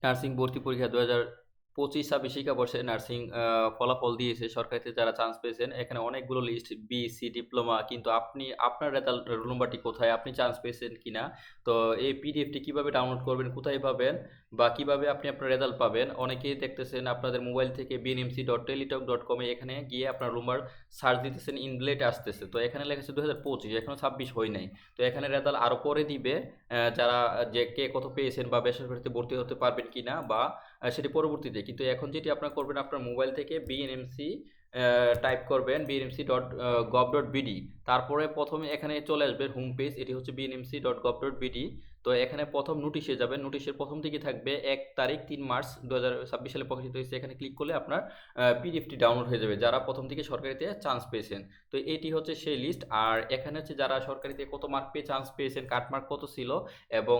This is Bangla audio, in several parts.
নার্সিং ভর্তি পরীক্ষা 2025-26 শিক্ষাবর্ষে নার্সিং ফলাফল দিয়েছে সরকারিতে যারা চান্স পেয়েছেন। এখানে অনেকগুলো লিস্ট বিএসসি, ডিপ্লোমা, কিন্তু আপনি আপনার রেজাল্ট রোল নাম্বারটি কোথায়, আপনি চান্স পেয়েছেন কিনা, তো এই পিডিএফটি কিভাবে ডাউনলোড করবেন, কোথায় পাবেন, বা কিভাবে আপনি আপনার রেজাল্ট পাবেন। অনেকেই দেখতেছেন আপনাদের মোবাইল থেকে bnmc.teletalk.com এ এখানে গিয়ে আপনার রোল নাম্বার সার্চ দিতেছেন, ইনভ্যালিড আসতেছে, তো এখানে লেখা আছে 2025, এখনো 26 হয় নাই। তো এখানে রেজাল্ট আরও পরে দিবে, যারা যে কে কত পেয়েছেন বা বেসরকারিতে ভর্তি হতে পারবেন কিনা, বা সেটি পরবর্তীতে। কিন্তু এখন যেটি আপনারা করবেন, আপনার মোবাইল থেকে বিএনএমসি টাইপ করবেন, bnmc.gov.bd, তারপরে প্রথমে এখানে চলে আসবে হোম পেজ, এটি হচ্ছে bnmc.gov.bd। তো এখানে প্রথম নোটিশে যাবেন, নোটিশের প্রথম দিকে থাকবে 1 তারিখ 3 মার্চ 2026 সালে প্রকাশিত হয়েছে। এখানে ক্লিক করলে আপনার পিডিএফটি ডাউনলোড হয়ে যাবে, যারা প্রথম থেকে সরকারিতে চান্স পেয়েছেন। তো এটি হচ্ছে সেই লিস্ট। আর এখানে হচ্ছে যারা সরকারিতে কত মার্ক পেয়ে চান্স পেয়েছেন, কাট মার্ক কত ছিল, এবং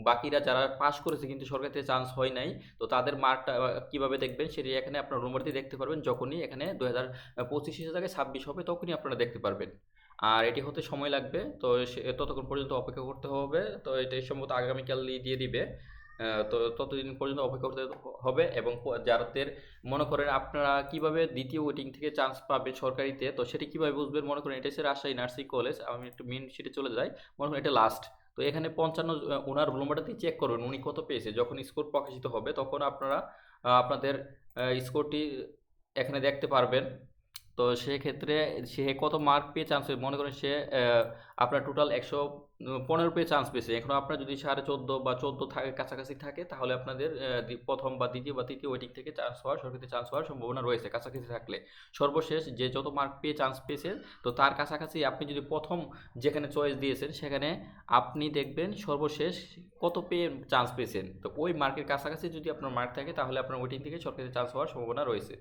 বাকিরা যারা পাস করেছে কিন্তু সরকারিতে চান্স হয় নাই, তো তাদের মার্কটা কিভাবে দেখবেন সেটি এখানে আপনার রোল নাম্বার দিয়ে দেখতে পারবেন। যখনই এখানে 2025 জায়গায় 26 হবে তখনই আপনারা দেখতে পারবেন। আর এটি হতে সময় লাগবে, তো ততক্ষণ পর্যন্ত অপেক্ষা করতে হবে। তো এটা সম্ভবত আগামীকালই দিয়ে দিবে। তো ততদিন পর্যন্ত অপেক্ষা করতে হবে। এবং যাদের মনে করেন আপনারা কিভাবে দ্বিতীয় ওয়েটিং থেকে চান্স পাবেন সরকারিতে, তো সেটি কিভাবে বুঝবেন, মনে করেন এটা হচ্ছে রাজশাহী নার্সিং কলেজ, আমি একটু মেন শিটে চলে যাই, মনে করেন এটা লাস্ট। তো এখানে 55 ওনার রোল নাম্বারটা দিয়ে চেক করবেন উনি কত পেয়েছে। যখন স্কোর প্রকাশিত হবে তখন আপনারা আপনাদের স্কোরটি এখানে দেখতে পারবেন। তো সেক্ষেত্রে সে কত মার্ক পেয়ে চান্স পেয়ে, মনে করেন সে আপনার টোটাল 115 পেয়ে চান্স পেয়েছে। এখন আপনার যদি 14.5 বা 14 থাকে, কাছাকাছি থাকে, তাহলে আপনাদের প্রথম বা দ্বিতীয় বা তৃতীয় ওয়েটিং থেকে চান্স হওয়ার, সরকারিতে চান্স হওয়ার সম্ভাবনা রয়েছে কাছাকাছি থাকলে। সর্বশেষ যে যত মার্ক পেয়ে চান্স পেয়েছে, তো তার কাছাকাছি আপনি যদি প্রথম যেখানে চয়েস দিয়েছেন সেখানে আপনি দেখবেন সর্বশেষ কত পেয়ে চান্স পেয়েছেন। তো ওই মার্কের কাছাকাছি যদি আপনার মার্ক থাকে তাহলে আপনার ওয়েটিং থেকে সরকারিতে চান্স হওয়ার সম্ভাবনা রয়েছে।